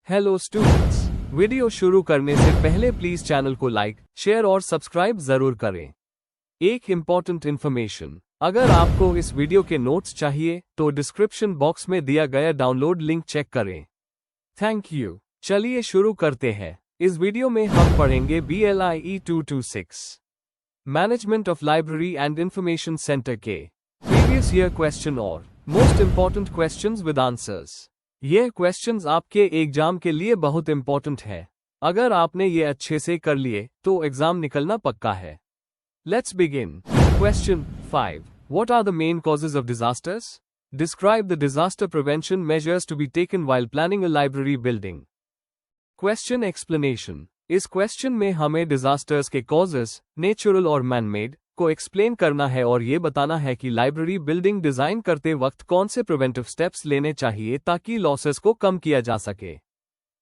Hello students, video शुरू करने से पहले प्लीज चैनल को लाइक, शेयर और सब्सक्राइब जरूर करें। एक इम्पॉर्टेंट इन्फॉर्मेशन, अगर आपको इस वीडियो के नोट्स चाहिए तो डिस्क्रिप्शन बॉक्स में दिया गया डाउनलोड लिंक चेक करें। Thank you. चलिए शुरू करते हैं। इस वीडियो में हम पढ़ेंगे BLIE 226 management of library and information centre के प्रीवियस ईयर क्वेश्चन और most important questions with answers. ये क्वेश्चंस आपके एग्जाम के लिए बहुत इंपॉर्टेंट है। अगर आपने ये अच्छे से कर लिए तो एग्जाम निकलना पक्का है। Let's begin. Question 5, what are the main causes of disasters? Describe the disaster prevention measures to be taken while planning a library building. Question explanation. इस क्वेश्चन में हमें डिजास्टर्स के कॉजेज, नेचुरल और मैनमेड, को explain करना है और ये बताना है कि लाइब्रेरी बिल्डिंग डिजाइन करते वक्त कौन से प्रिवेंटिव स्टेप्स लेने चाहिए ताकि लॉसेस को कम किया जा सके।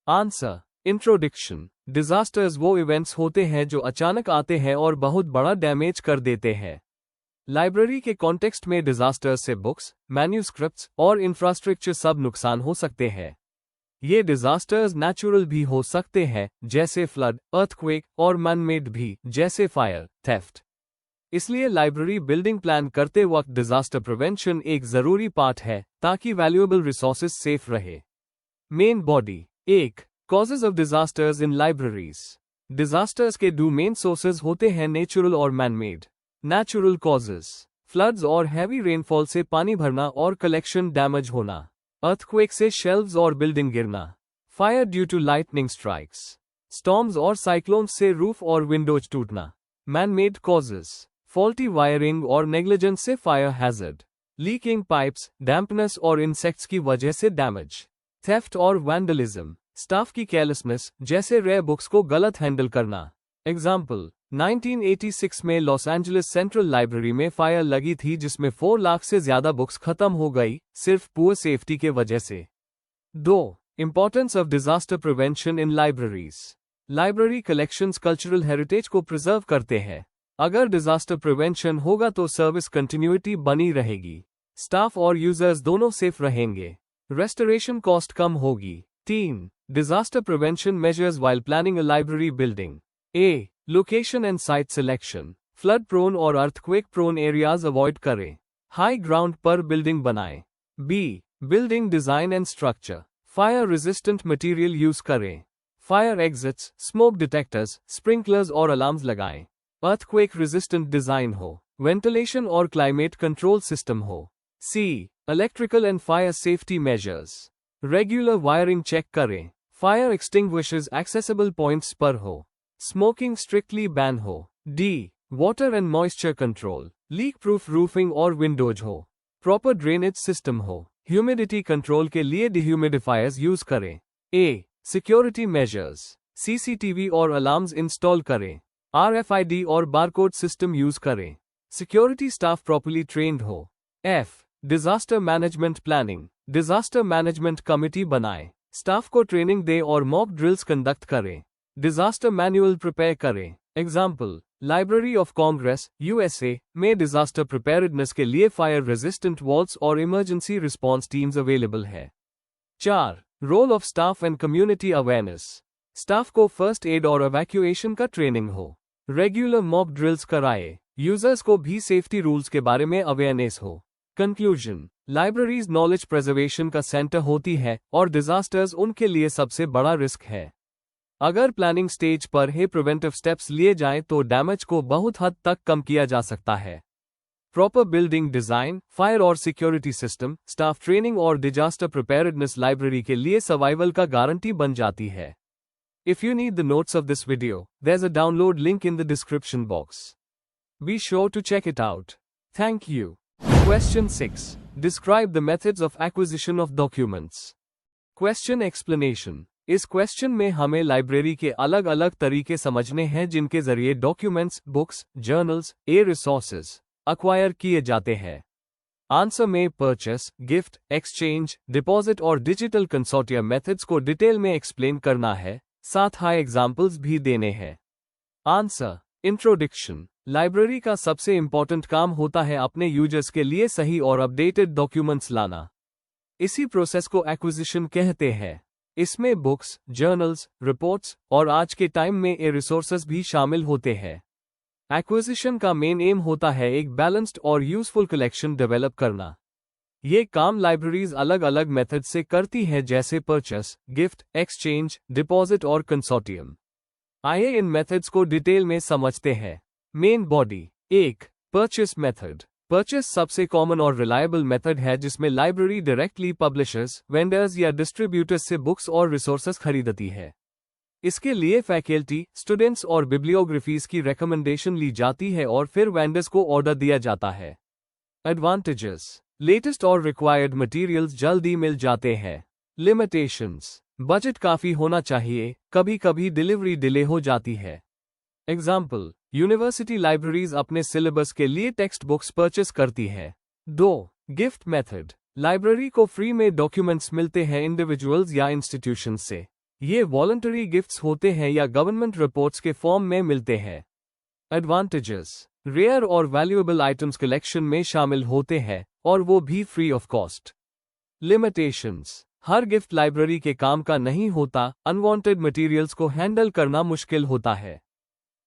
आंसर। इंट्रोडक्शन। डिजास्टर्स वो इवेंट्स होते हैं जो अचानक आते हैं और बहुत बड़ा डैमेज कर देते हैं। लाइब्रेरी के कॉन्टेक्स्ट में डिजास्टर्स से बुक्स, मैन्यूस्क्रिप्ट्स और इंफ्रास्ट्रक्चर सब नुकसान हो सकते हैं। ये डिजास्टर्स नेचुरल भी हो सकते हैं जैसे फ्लड, अर्थक्वेक, और मैनमेड भी जैसे फायर, थेफ्ट। इसलिए लाइब्रेरी बिल्डिंग प्लान करते वक्त डिजास्टर प्रिवेंशन एक जरूरी पार्ट है ताकि वैल्यूएबल रिसोर्सेज सेफ रहे। Main body. 1. Causes of disasters in libraries. Disasters के दो मेन सोर्सेज होते हैं, नेचुरल और मैनमेड। नेचुरल कॉजेज, फ्लड्स और हैवी रेनफॉल से पानी भरना और कलेक्शन डैमेज होना। अर्थक्वेक से शेल्व्स और बिल्डिंग गिरना। Fire due to lightning strikes. Storms और साइक्लोन्स से रूफ और विंडोज टूटना। मैनमेड कॉजेज, फॉल्टी वायरिंग और नेग्लिजेंस से fire hazard. Leaking pipes, dampness और इंसेक्ट्स की वजह से डैमेज। थेफ्ट और वैंडलिज्म, स्टाफ की केयरलेसनेस जैसे रेयर बुक्स को गलत हैंडल करना। एग्जाम्पल, 1986 में लॉस एंजलिस सेंट्रल लाइब्रेरी में फायर लगी थी जिसमें 4 लाख से ज्यादा बुक्स खत्म हो गई सिर्फ पुअर सेफ्टी के वजह से। 2. Importance of disaster prevention in libraries. Library collections cultural heritage को प्रिजर्व करते हैं। अगर डिजास्टर प्रिवेंशन होगा तो सर्विस कंटिन्यूटी बनी रहेगी, स्टाफ और यूजर्स दोनों सेफ रहेंगे, रेस्टोरेशन कॉस्ट कम होगी। 3. Disaster prevention measures while planning a library building. A. Location and site selection. Flood prone और अर्थक्वेक प्रोन एरियाज अवॉइड करें। हाई ग्राउंड पर बिल्डिंग बनाएं। B. Building design and structure. Fire resistant material use करें। Fire exits, smoke detectors, sprinklers और alarms लगाएं। Earthquake resistant design हो। Ventilation और climate control system हो। C. Electrical and fire safety measures. Regular wiring check करें। Fire extinguishers accessible points पर हो। Smoking strictly ban हो। D. Water and moisture control. Leak proof roofing और windows हो। Proper drainage system हो। Humidity control के लिए डिह्यूमिडिफायर्स यूज करें। ए. Security measures. CCTV और अलार्म्स इंस्टॉल करें। RFID और बारकोड सिस्टम यूज करें। सिक्योरिटी स्टाफ प्रॉपर्ली ट्रेन्ड हो। F. Disaster management planning. Disaster management committee बनाएं, स्टाफ को ट्रेनिंग दें और मॉक ड्रिल्स कंडक्ट करें। डिजास्टर मैनुअल प्रिपेयर करें। Example, library of Congress, USA में डिजास्टर प्रिपेयर्डनेस के लिए फायर रेजिस्टेंट वॉल्स और इमरजेंसी रिस्पॉन्स टीम्स अवेलेबल है। 4. Role of staff and community awareness. Staff को फर्स्ट एड और एवैक्यूएशन का ट्रेनिंग हो। रेगुलर मॉक ड्रिल्स कराए। यूजर्स को भी सेफ्टी रूल्स के बारे में अवेयरनेस हो। कंक्लूजन, लाइब्रेरीज नॉलेज प्रिजर्वेशन का सेंटर होती है और डिजास्टर्स उनके लिए सबसे बड़ा रिस्क है। अगर प्लानिंग स्टेज पर ही प्रिवेंटिव स्टेप्स लिए जाएं तो डैमेज को बहुत हद तक कम किया जा सकता है। प्रॉपर बिल्डिंग डिजाइन, फायर और सिक्योरिटी सिस्टम, स्टाफ ट्रेनिंग और डिजास्टर प्रिपेयर्डनेस लाइब्रेरी के लिए सर्वाइवल का गारंटी बन जाती है। If you need the notes of this video, there's a download link in the description box. Be sure to check it out. Thank you. Question 6. Describe the methods of acquisition of documents. Question explanation. इस question में हमें library के अलग अलग तरीके समझने हैं जिनके जरिए documents, books, journals, resources acquire किए जाते हैं। आंसर में परचेस, गिफ्ट, एक्सचेंज, डिपॉजिट और डिजिटल कंसोर्टियम मेथड्स को डिटेल में एक्सप्लेन करना है, साथ हाई एग्जाम्पल्स भी देने हैं। आंसर। इंट्रोडक्शन। लाइब्रेरी का सबसे इंपॉर्टेंट काम होता है अपने यूजर्स के लिए सही और अपडेटेड डॉक्यूमेंट्स लाना। इसी प्रोसेस को एक्विजिशन कहते हैं। इसमें बुक्स, जर्नल्स, रिपोर्ट्स और आज के टाइम में रिसोर्सेज भी शामिल होते हैं। एक्विजिशन का मेन एम होता है एक बैलेंस्ड और यूजफुल कलेक्शन डेवलप करना। ये काम लाइब्रेरीज अलग अलग मेथड से करती हैं, जैसे परचेस, गिफ्ट, एक्सचेंज, डिपॉजिट और कंसोर्टियम। आइए इन मेथड्स को डिटेल में समझते हैं। Main body. 1. Purchase method. Purchase सबसे कॉमन और रिलायबल मेथड है जिसमें लाइब्रेरी डायरेक्टली पब्लिशर्स, वेंडर्स या डिस्ट्रीब्यूटर्स से बुक्स और रिसोर्सेज खरीदती है। इसके लिए फैकल्टी, स्टूडेंट्स और बिब्लियोग्राफीज की रिकमेंडेशन ली जाती है और फिर वेंडर्स को ऑर्डर दिया जाता है। एडवांटेजेस। लेटेस्ट और रिक्वायर्ड मटेरियल्स जल्दी मिल जाते हैं। लिमिटेशंस। बजट काफी होना चाहिए, कभी कभी डिलीवरी डिले हो जाती है। एग्जाम्पल, यूनिवर्सिटी लाइब्रेरीज अपने सिलेबस के लिए टेक्स्ट बुक्स परचेस करती है। 2. Gift method. लाइब्रेरी को फ्री में डॉक्यूमेंट्स मिलते हैं इंडिविजुअल्स या इंस्टीट्यूशंस से। ये वॉलंटरी गिफ्ट्स होते हैं या गवर्नमेंट रिपोर्ट्स के फॉर्म में मिलते हैं। एडवांटेजेस। रेयर और वैल्यूएबल आइटम्स कलेक्शन में शामिल होते हैं और वो भी free of cost. Limitations. Her gift library के काम का नहीं होता, अनवांटेड मटेरियल्स को हैंडल करना मुश्किल होता है।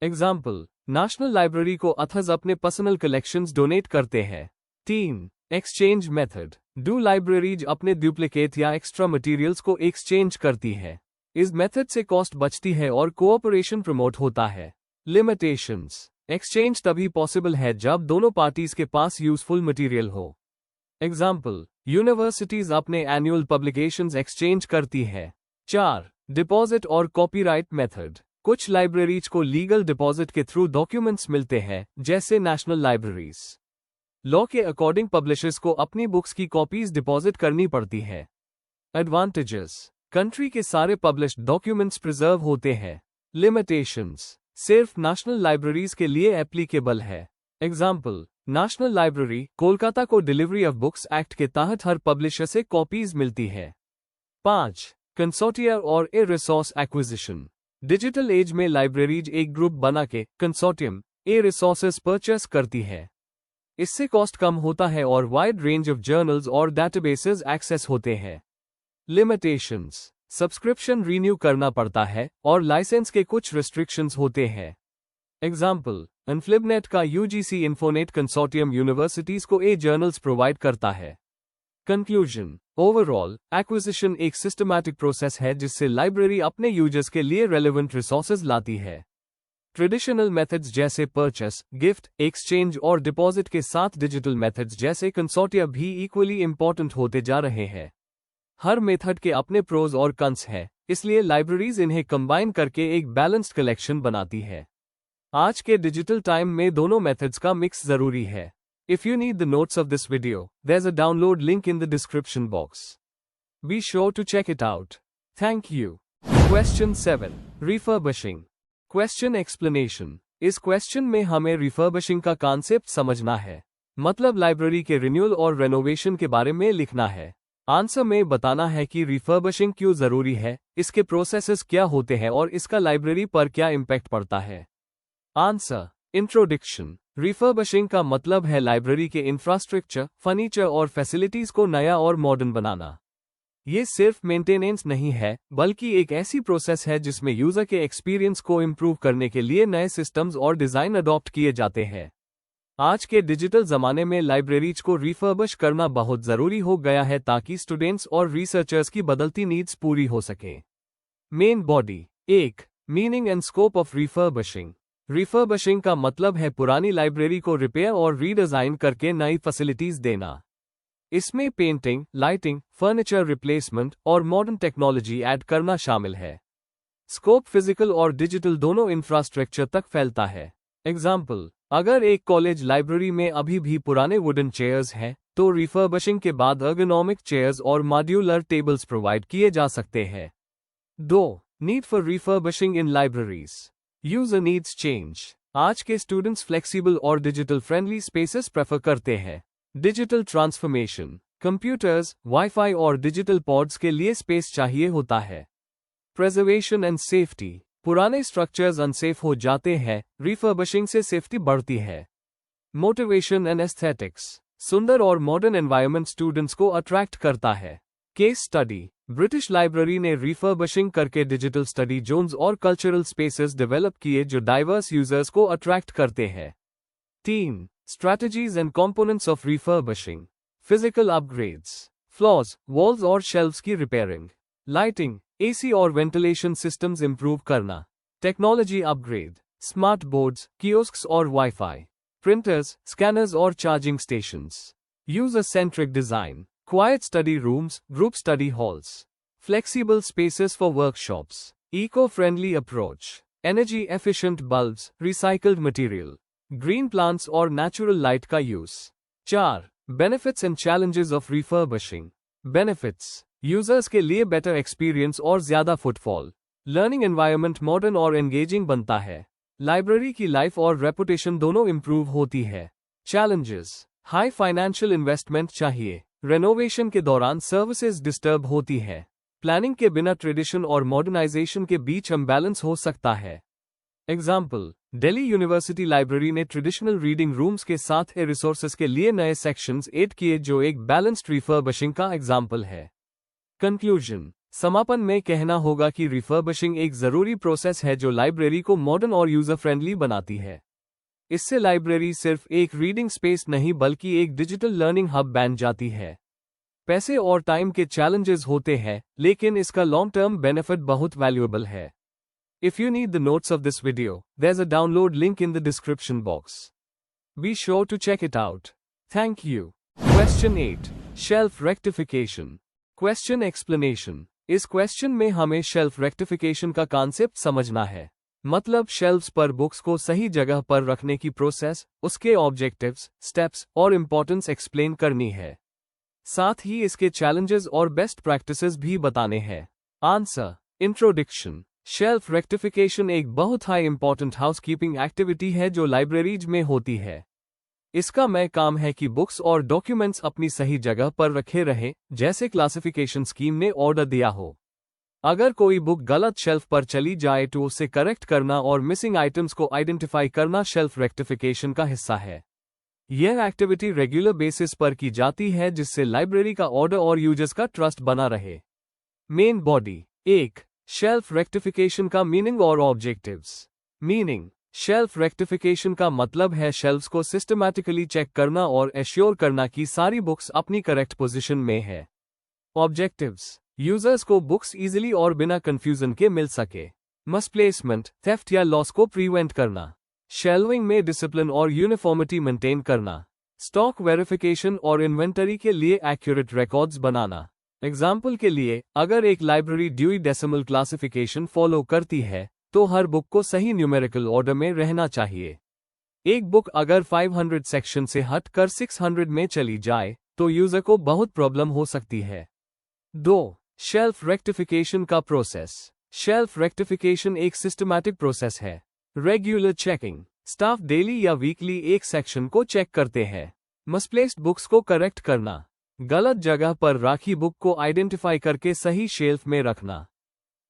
एग्जाम्पल, नेशनल लाइब्रेरी को अथर्स अपने पर्सनल कलेक्शंस डोनेट करते हैं। 3. Exchange method. डू लाइब्रेरीज अपने डुप्लीकेट या एक्स्ट्रा मटेरियल्स को एक्सचेंज करती है। इस मेथड से कॉस्ट बचती है और कोऑपरेशन प्रमोट होता है। लिमिटेशंस। एक्सचेंज तभी पॉसिबल है जब दोनों पार्टीज के पास यूजफुल मटेरियल हो। एग्जाम्पल, यूनिवर्सिटीज अपने एनुअल पब्लिकेशंस एक्सचेंज करती है। 4. डिपॉजिट और कॉपीराइट मेथड। कुछ लाइब्रेरीज को लीगल डिपॉजिट के थ्रू डॉक्यूमेंट्स मिलते हैं, जैसे नेशनल लाइब्रेरीज। लॉ के अकॉर्डिंग पब्लिशर्स को अपनी बुक्स की कॉपीज डिपॉजिट करनी पड़ती है। एडवांटेजेस। कंट्री के सारे पब्लिश्ड डॉक्यूमेंट्स प्रिजर्व होते हैं। लिमिटेशंस। सिर्फ नेशनल लाइब्रेरीज के लिए एप्लीकेबल है। एग्जाम्पल, नेशनल लाइब्रेरी, कोलकाता को डिलीवरी ऑफ बुक्स एक्ट के तहत हर पब्लिशर से कॉपीज मिलती है। 5. कंसोर्टिया और रिसोर्स एक्विजिशन। डिजिटल एज में लाइब्रेरीज एक ग्रुप बना के कंसोर्टियम रिसोर्सेज परचेस करती है। इससे कॉस्ट कम होता है और वाइड रेंज ऑफ जर्नल्स और डेटाबेसेस एक्सेस होते हैं। लिमिटेशंस। सब्सक्रिप्शन रीन्यू करना पड़ता है और लाइसेंस के कुछ रिस्ट्रिक्शंस होते हैं। एग्जाम्पल, इन्फ्लिबनेट का यूजीसी इन्फोनेट कंसोर्टियम यूनिवर्सिटीज को जर्नल्स प्रोवाइड करता है। कंक्लूजन। ओवरऑल, एक्विजिशन एक सिस्टमैटिक प्रोसेस है जिससे लाइब्रेरी अपने यूजर्स के लिए रेलेवेंट रिसोर्सेज लाती है। ट्रेडिशनल मेथड्स जैसे परचेस, गिफ्ट, एक्सचेंज और डिपॉजिट के साथ डिजिटल मेथड्स जैसे कंसोर्टिया भी इक्वली इंपॉर्टेंट होते जा रहे हैं। हर मेथड के अपने प्रोज और कॉन्स हैं, इसलिए लाइब्रेरीज इन्हें कंबाइन करके एक बैलेंस्ड कलेक्शन बनाती है। आज के डिजिटल टाइम में दोनों मेथड्स का मिक्स जरूरी है। If you need the notes of this video, there's a download link in the description box. Be sure to check it out. Thank you. Question 7. Refurbishing. Question explanation. इस question में हमें रिफर्बिशिंग का concept समझना है, मतलब library के renewal और renovation के बारे में लिखना है। आंसर में बताना है कि रिफर्बिशिंग क्यों जरूरी है, इसके प्रोसेसेस क्या होते हैं और इसका लाइब्रेरी पर क्या इम्पैक्ट पड़ता है। आंसर। इंट्रोडक्शन। रिफर्बिशिंग का मतलब है लाइब्रेरी के इंफ्रास्ट्रक्चर, फर्नीचर और फैसिलिटीज को नया और मॉडर्न बनाना। ये सिर्फ मेंटेनेंस नहीं है, बल्कि एक ऐसी प्रोसेस है जिसमें यूजर के एक्सपीरियंस को इम्प्रूव करने के लिए नए सिस्टम्स और डिजाइन अडॉप्ट किए जाते हैं। आज के डिजिटल जमाने में लाइब्रेरीज को रिफर्बिश करना बहुत जरूरी हो गया है ताकि स्टूडेंट्स और रिसर्चर्स की बदलती नीड्स पूरी हो सके। Main body. 1. Meaning and scope of refurbishing. Refurbishing का मतलब है पुरानी लाइब्रेरी को रिपेयर और रीडिजाइन करके नई फैसिलिटीज देना। इसमें पेंटिंग, लाइटिंग, फर्नीचर रिप्लेसमेंट और मॉडर्न टेक्नोलॉजी ऐड करना शामिल है। स्कोप फिजिकल और डिजिटल दोनों इंफ्रास्ट्रक्चर तक फैलता है। एग्जाम्पल, अगर एक कॉलेज लाइब्रेरी में अभी भी पुराने वुडन चेयर्स हैं, तो रिफर्बिशिंग के बाद एर्गोनॉमिक चेयर्स और मॉड्यूलर टेबल्स प्रोवाइड किए जा सकते हैं। 2. Need for refurbishing in libraries. User needs change. आज के स्टूडेंट्स फ्लेक्सिबल और डिजिटल फ्रेंडली स्पेसेस प्रेफर करते हैं। Digital transformation. कंप्यूटर्स, वाईफाई और डिजिटल पॉड्स के लिए स्पेस चाहिए होता है। Preservation and safety. पुराने स्ट्रक्चर्स अनसेफ हो जाते हैं, रिफर्बिशिंग से सेफ्टी बढ़ती है। Motivation and aesthetics. सुंदर और मॉडर्न एनवायरनमेंट स्टूडेंट्स को अट्रैक्ट करता है। केस स्टडी, ब्रिटिश लाइब्रेरी ने रिफर्बिशिंग करके डिजिटल स्टडी जोन्स और कल्चरल स्पेसेस डेवलप किए जो डाइवर्स यूजर्स को अट्रैक्ट करते हैं। 3. Strategies and components of refurbishing. Physical upgrades, floors, walls और शेल्व्स की रिपेयरिंग, लाइटिंग, एसी और वेंटिलेशन सिस्टम्स इंप्रूव करना, technology upgrade, smart boards, kiosks और वाईफाई, प्रिंटर्स, स्कैनर्स और charging stations, user centric design, quiet study rooms, group study halls, flexible spaces for workshops, eco friendly approach, energy efficient bulbs, recycled material, green plants और natural light का use. 4. Benefits and challenges of refurbishing. Benefits, users के लिए better experience और ज्यादा footfall, learning environment modern और engaging बनता है, library की लाइफ और रेपुटेशन दोनों इंप्रूव होती है। चैलेंजेस, हाई फाइनेंशियल इन्वेस्टमेंट चाहिए, रेनोवेशन के दौरान सर्विसेज डिस्टर्ब होती है, प्लानिंग के बिना ट्रेडिशन और मॉडर्नाइजेशन के बीच अनबैलेंस हो सकता है। एग्जाम्पल, दिल्ली यूनिवर्सिटी लाइब्रेरी ने ट्रेडिशनल रीडिंग रूम्स के साथ रिसोर्सेज के लिए नए सेक्शंस ऐड किए जो एक बैलेंस्ड रिफर्बिशिंग का एग्जाम्पल है। कंक्लूजन, समापन में कहना होगा कि रिफर्बिशिंग एक जरूरी प्रोसेस है जो लाइब्रेरी को मॉडर्न और यूजर फ्रेंडली बनाती है। इससे लाइब्रेरी सिर्फ एक रीडिंग स्पेस नहीं बल्कि एक डिजिटल लर्निंग हब बन जाती है। पैसे और टाइम के चैलेंजेस होते हैं, लेकिन इसका लॉन्ग टर्म बेनिफिट बहुत वैल्यूएबल है। If you need the notes of this video, there's a download link in the description box. Be sure to check it out. Thank you. Question 8. Shelf rectification. Question explanation. इस question में हमें shelf rectification का concept समझना है। मतलब shelves पर books को सही जगह पर रखने की प्रोसेस, उसके ऑब्जेक्टिव्स, स्टेप्स और इंपॉर्टेंस एक्सप्लेन करनी है। साथ ही इसके चैलेंजेस और बेस्ट प्रैक्टिसेस भी बताने हैं। आंसर। इंट्रोडक्शन। शेल्फ रेक्टिफिकेशन एक बहुत हाई इंपॉर्टेंट हाउसकीपिंग एक्टिविटी है जो लाइब्रेरीज में होती है। इसका मैं काम है कि बुक्स और डॉक्यूमेंट्स अपनी सही जगह पर रखे रहें, जैसे क्लासिफिकेशन स्कीम ने ऑर्डर दिया हो। अगर कोई बुक गलत शेल्फ पर चली जाए तो उसे करेक्ट करना और मिसिंग आइटम्स को आइडेंटिफाई करना शेल्फ रेक्टिफिकेशन का हिस्सा है। यह एक्टिविटी रेगुलर बेसिस पर की जाती है जिससे लाइब्रेरी का ऑर्डर और यूजर्स का ट्रस्ट बना रहे। Main body. 1. शेल्फ रेक्टिफिकेशन का मीनिंग और ऑब्जेक्टिव्स। मीनिंग। शेल्फ रेक्टिफिकेशन का मतलब है शेल्व्स को सिस्टमैटिकली चेक करना और एश्योर करना कि सारी बुक्स अपनी करेक्ट पोजीशन में है। ऑब्जेक्टिव्स। यूजर्स को बुक्स इजीली और बिना कंफ्यूजन के मिल सके। मिसप्लेसमेंट, थेफ्ट या लॉस को प्रिवेंट करना। शेल्विंग में डिसिप्लिन और यूनिफॉर्मिटी मेंटेन करना। स्टॉक वेरिफिकेशन और इन्वेंटरी के लिए एक्यूरेट रिकॉर्ड्स बनाना। एग्जाम्पल के लिए, अगर एक library Dewey decimal classification follow करती है तो हर बुक को सही न्यूमेरिकल ऑर्डर में रहना चाहिए। एक बुक अगर 500 सेक्शन से हट कर 600 में चली जाए तो यूजर को बहुत प्रॉब्लम हो सकती है। 2. शेल्फ रेक्टिफिकेशन का प्रोसेस। शेल्फ रेक्टिफिकेशन एक सिस्टमैटिक प्रोसेस है। Regular checking. स्टाफ डेली या वीकली एक सेक्शन को चेक करते हैं। मिसप्लेस्ड बुक्स को करेक्ट करना। गलत जगह पर राखी बुक को आइडेंटिफाई करके सही शेल्फ में रखना।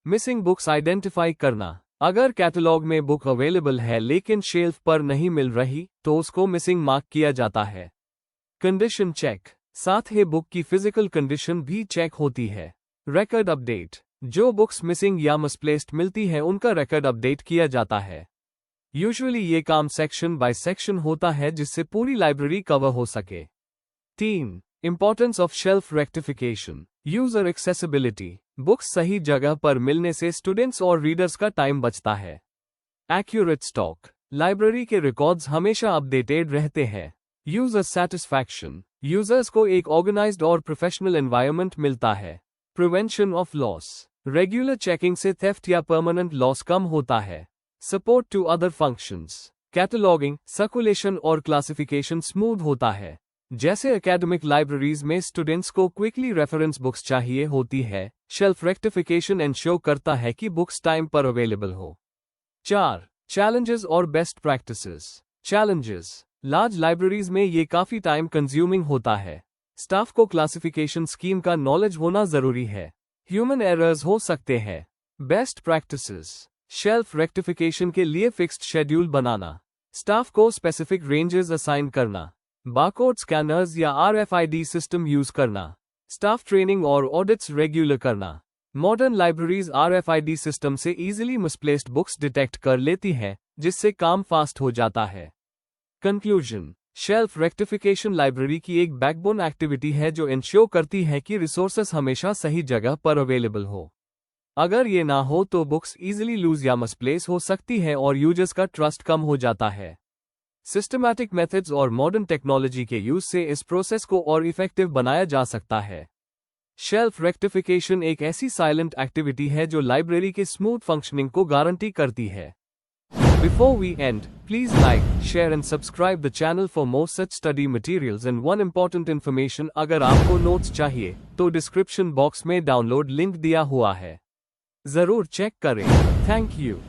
मिसिंग बुक्स आइडेंटिफाई करना। अगर कैटलॉग में बुक अवेलेबल है लेकिन शेल्फ पर नहीं मिल रही तो उसको मिसिंग मार्क किया जाता है। Condition check. साथ ही बुक की फिजिकल कंडीशन भी चेक होती है। Record update. जो बुक्स मिसिंग या मिसप्लेस्ड मिलती है उनका रिकॉर्ड अपडेट किया जाता है। यूजुअली ये काम सेक्शन बाय सेक्शन होता है जिससे पूरी लाइब्रेरी कवर हो सके। 3. Importance of shelf rectification. User accessibility. Books सही जगह पर मिलने से स्टूडेंट्स और रीडर्स का टाइम बचता है। Accurate stock. लाइब्रेरी के रिकॉर्ड्स हमेशा अपडेटेड रहते हैं। User satisfaction. यूजर्स को एक ऑर्गेनाइज्ड और प्रोफेशनल एनवायरनमेंट मिलता है। Prevention of loss. Regular checking से थेफ्ट या परमानेंट लॉस कम होता है। Support to other functions. Cataloguing, circulation और क्लासिफिकेशन स्मूथ होता है। जैसे एकेडमिक लाइब्रेरीज में स्टूडेंट्स को क्विकली रेफरेंस बुक्स चाहिए होती है, शेल्फ रेक्टिफिकेशन एंश्योर करता है कि बुक्स टाइम पर अवेलेबल हो। 4. चैलेंजेस और best practices. Challenges. Large libraries में ये काफी टाइम कंज्यूमिंग होता है। स्टाफ को क्लासिफिकेशन स्कीम का नॉलेज होना जरूरी है। ह्यूमन एरर्स हो सकते हैं। Best practices. शेल्फ रेक्टिफिकेशन के लिए फिक्स्ड शेड्यूल बनाना। स्टाफ को स्पेसिफिक रेंजेस असाइन करना। बारकोड स्कैनर्स या RFID सिस्टम यूज करना। स्टाफ ट्रेनिंग और ऑडिट्स रेगुलर करना। मॉडर्न लाइब्रेरीज RFID सिस्टम से इजीली मिसप्लेस्ड बुक्स डिटेक्ट कर लेती है, जिससे काम फास्ट हो जाता है। कंक्लूजन, शेल्फ रेक्टिफिकेशन लाइब्रेरी की एक बैकबोन एक्टिविटी है जो इंश्योर करती है कि रिसोर्सेस हमेशा सही जगह पर अवेलेबल हो। अगर ये ना हो तो बुक्स इजीली लूज या मिसप्लेस हो सकती है और यूजर्स का ट्रस्ट कम हो जाता है। सिस्टमैटिक मेथड्स और मॉडर्न टेक्नोलॉजी के यूज से इस प्रोसेस को और इफेक्टिव बनाया जा सकता है। शेल्फ रेक्टिफिकेशन एक ऐसी साइलेंट एक्टिविटी है जो लाइब्रेरी के स्मूथ फंक्शनिंग को गारंटी करती है। Before we end, please like, share and subscribe the channel for more such study materials and one important information अगर आपको नोट्स चाहिए तो डिस्क्रिप्शन बॉक्स में डाउनलोड लिंक दिया हुआ है, जरूर चेक करें। Thank you.